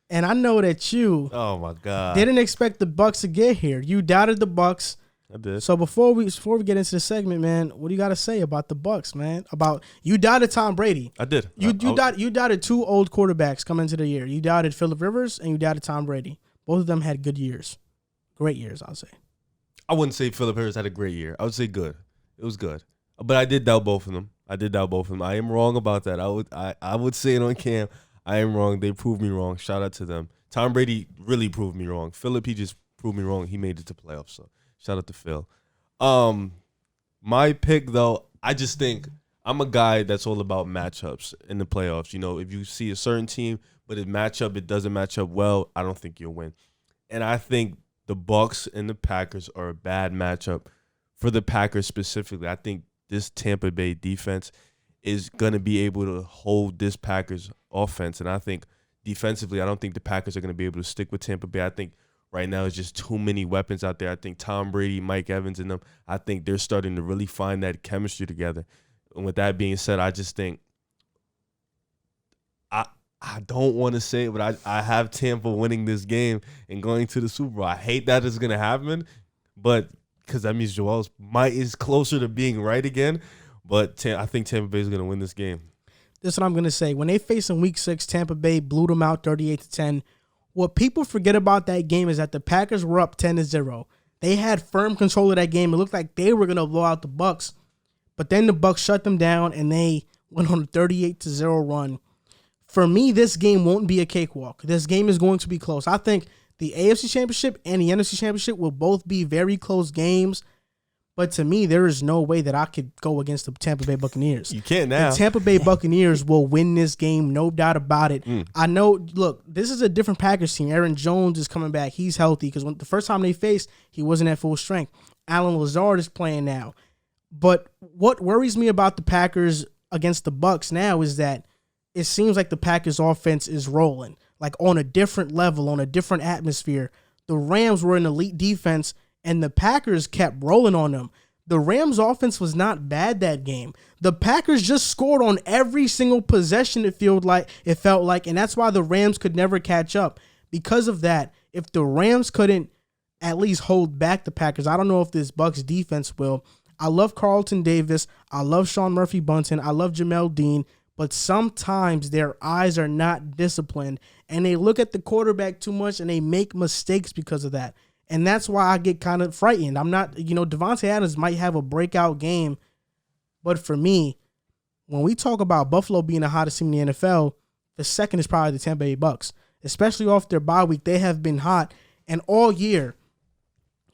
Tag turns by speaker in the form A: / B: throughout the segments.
A: And I know that you
B: Oh my God.
A: didn't expect the Bucs to get here. You doubted the Bucs.
B: I did.
A: So before we get into the segment, man, what do you got to say about the Bucs, man? About you doubted Tom Brady.
B: I did.
A: You doubted two old quarterbacks coming into the year. You doubted Phillip Rivers and you doubted Tom Brady. Both of them had good years, great years, I'll say.
B: I wouldn't say Phillip Rivers had a great year. I would say good. It was good, but I did doubt both of them. I am wrong about that. I would say it on cam. I am wrong. They proved me wrong. Shout out to them. Tom Brady really proved me wrong. Phillip, he just proved me wrong. He made it to playoffs. So shout out to Phil. My pick though, I just think I'm a guy that's all about matchups in the playoffs. You know, if you see a certain team, but it doesn't match up well, I don't think you'll win. And I think the Bucs and the Packers are a bad matchup for the Packers specifically. I think this Tampa Bay defense is going to be able to hold this Packers offense. And I think defensively, I don't think the Packers are going to be able to stick with Tampa Bay. I think right now it's just too many weapons out there. I think Tom Brady, Mike Evans, and them, I think they're starting to really find that chemistry together. And with that being said, I just think I don't want to say it, but I have Tampa winning this game and going to the Super Bowl. I hate that it's going to happen, but because that means Joel is closer to being right again. But I think Tampa Bay is going to win this game.
A: This is what I'm going to say. When they faced in Week 6, Tampa Bay blew them out 38-10. What people forget about that game is that the Packers were up 10-0. They had firm control of that game. It looked like they were going to blow out the Bucs, but then the Bucs shut them down and they went on a 38-0 run. For me, this game won't be a cakewalk. This game is going to be close. I think the AFC Championship and the NFC Championship will both be very close games. But to me, there is no way that I could go against the Tampa Bay Buccaneers.
B: You can't now.
A: The Tampa Bay Buccaneers will win this game, no doubt about it. I know, look, this is a different Packers team. Aaron Jones is coming back. He's healthy because the first time they faced, he wasn't at full strength. Alan Lazard is playing now. But what worries me about the Packers against the Bucs now is that it seems like the Packers offense is rolling, like on a different level, on a different atmosphere. The Rams were an elite defense, and the Packers kept rolling on them. The Rams offense was not bad that game. The Packers just scored on every single possession it felt like, and that's why the Rams could never catch up. Because of that, if the Rams couldn't at least hold back the Packers, I don't know if this Bucs defense will. I love Carlton Davis. I love Sean Murphy-Bunting. I love Jamel Dean. But sometimes their eyes are not disciplined, and they look at the quarterback too much, and they make mistakes because of that. And that's why I get kind of frightened. I'm not, Devontae Adams might have a breakout game, but for me, when we talk about Buffalo being the hottest team in the NFL, the second is probably the Tampa Bay Bucs. Especially off their bye week, they have been hot, and all year,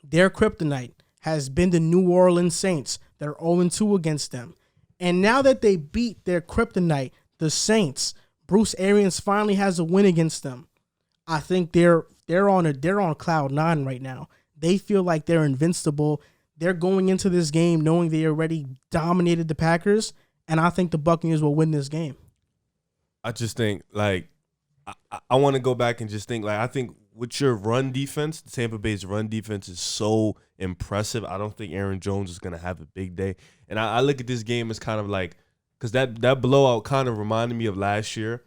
A: their kryptonite has been the New Orleans Saints. They're 0-2 against them. And now that they beat their kryptonite, the Saints, Bruce Arians finally has a win against them. I think they're on cloud 9 right now. They feel like they're invincible. They're going into this game knowing they already dominated the Packers, and I think the Buccaneers will win this game.
B: I just think I want to go back and just think I think with your run defense, the Tampa Bay's run defense is so impressive. I don't think Aaron Jones is going to have a big day. And I look at this game as kind of because that blowout kind of reminded me of last year.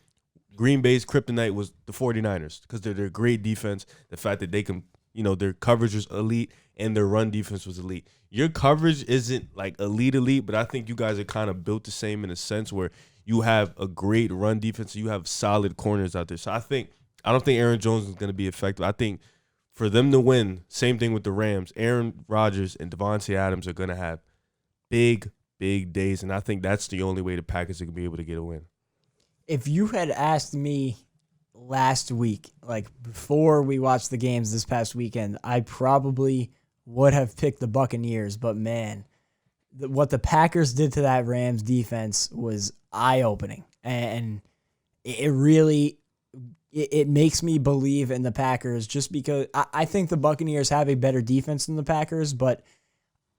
B: Green Bay's kryptonite was the 49ers because they're a great defense. The fact that they can, their coverage was elite and their run defense was elite. Your coverage isn't elite, but I think you guys are kind of built the same in a sense where you have a great run defense. You have solid corners out there. So I don't think Aaron Jones is going to be effective. I think for them to win, same thing with the Rams, Aaron Rodgers and Devontae Adams are going to have big, big days, and I think that's the only way the Packers are going to be able to get a win.
C: If you had asked me last week, before we watched the games this past weekend, I probably would have picked the Buccaneers, but man, what the Packers did to that Rams defense was eye-opening, and it really... It makes me believe in the Packers just because I think the Buccaneers have a better defense than the Packers, but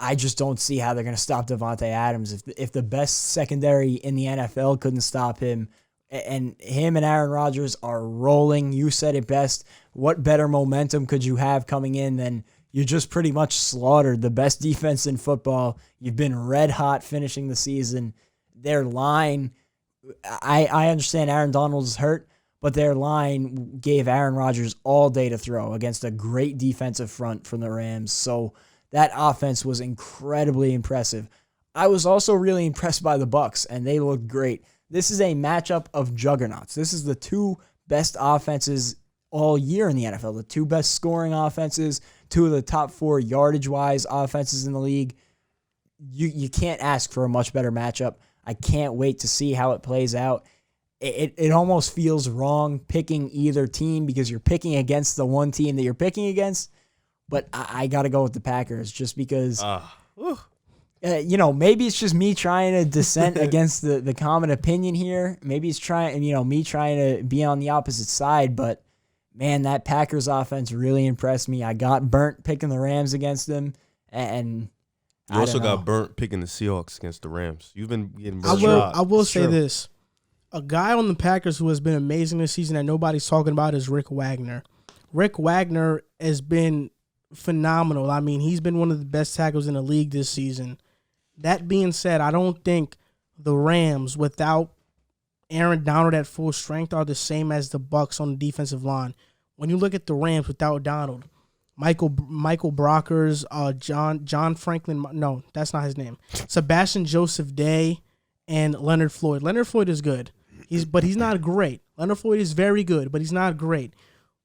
C: I just don't see how they're going to stop Devontae Adams. If the best secondary in the NFL couldn't stop him, and him and Aaron Rodgers are rolling, you said it best, what better momentum could you have coming in than you just pretty much slaughtered the best defense in football. You've been red hot finishing the season. Their line, I understand Aaron Donald is hurt, but their line gave Aaron Rodgers all day to throw against a great defensive front from the Rams. So that offense was incredibly impressive. I was also really impressed by the Bucs, and they looked great. This is a matchup of juggernauts. This is the two best offenses all year in the NFL, the two best scoring offenses, two of the top 4 yardage-wise offenses in the league. You can't ask for a much better matchup. I can't wait to see how it plays out. It almost feels wrong picking either team because you're picking against the one team that you're picking against, but I got to go with the Packers just because, maybe it's just me trying to dissent against the common opinion here. Maybe it's me trying to be on the opposite side, but man, that Packers offense really impressed me. I got burnt picking the Rams against them, and
B: you also got burnt picking the Seahawks against the Rams. You've been getting burnt.
A: I will say this. A guy on the Packers who has been amazing this season that nobody's talking about is Rick Wagner. Rick Wagner has been phenomenal. I mean, he's been one of the best tackles in the league this season. That being said, I don't think the Rams, without Aaron Donald at full strength, are the same as the Bucs on the defensive line. When you look at the Rams without Donald, Michael Brockers, John Franklin, no, that's not his name. Sebastian Joseph Day, and Leonard Floyd. Leonard Floyd is good. But he's not great. Leonard Floyd is very good, but he's not great.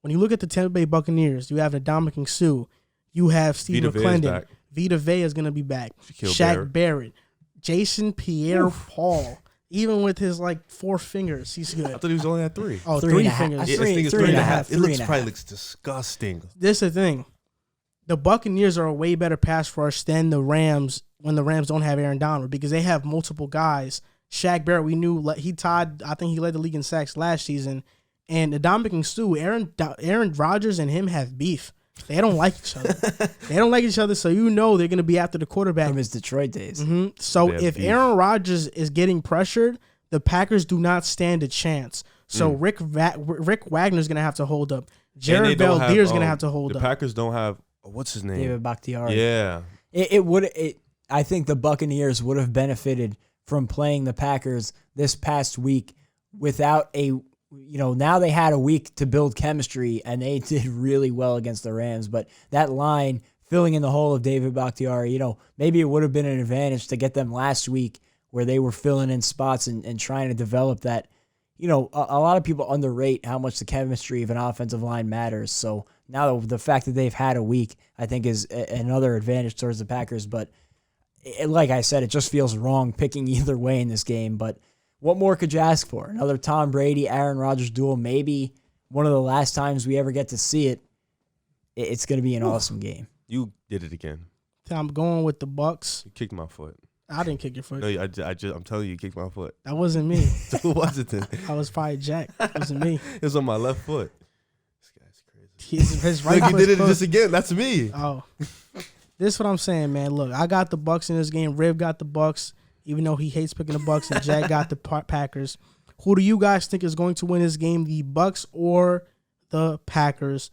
A: When you look at the Tampa Bay Buccaneers, you have Ndamukong Suh. You have Steve McClendon. Vita Vea is going to be back. Shaq Barrett. Jason Pierre-Paul. Even with his 4 fingers, he's good.
B: I thought he was only at 3.
A: Oh, 3 fingers.
B: This thing is 3.5. Probably looks disgusting.
A: This is the thing. The Buccaneers are a way better pass rush than the Rams when the Rams don't have Aaron Donald because they have multiple guys. Shaq Barrett, we knew I think he led the league in sacks last season. And Ndamukong Suh, Aaron Rodgers and him have beef. They don't like each other. So you know they're going to be after the quarterback.
C: From his Detroit days.
A: Mm-hmm. So if Aaron Rodgers is getting pressured, the Packers do not stand a chance. So Rick Wagner's going to have to hold up. Jared Veldheer's going to have to hold up.
B: The Packers don't have, what's his name?
C: David Bakhtiari.
B: Yeah.
C: I think the Buccaneers would have benefited from playing the Packers this past week without now they had a week to build chemistry, and they did really well against the Rams. But that line, filling in the hole of David Bakhtiari, maybe it would have been an advantage to get them last week where they were filling in spots and trying to develop that. A lot of people underrate how much the chemistry of an offensive line matters. So now the fact that they've had a week, I think, is another advantage towards the Packers. But like I said, it just feels wrong picking either way in this game. But what more could you ask for? Another Tom Brady, Aaron Rodgers duel, maybe one of the last times we ever get to see it. It's going to be an awesome game.
B: You did it again.
A: I'm going with the Bucs.
B: You kicked my foot.
A: I didn't kick your foot.
B: No, I'm telling you kicked my foot.
A: That wasn't me.
B: Who was it then?
A: I was probably Jack. It wasn't me.
B: It was on my left foot. This guy's crazy.
A: His right
B: Look,
A: foot.
B: He did it just again. That's me.
A: Oh. This is what I'm saying, man. Look, I got the Bucs in this game. Rib got the Bucs, even though he hates picking the Bucs, and Jack got the Packers. Who do you guys think is going to win this game, the Bucs or the Packers?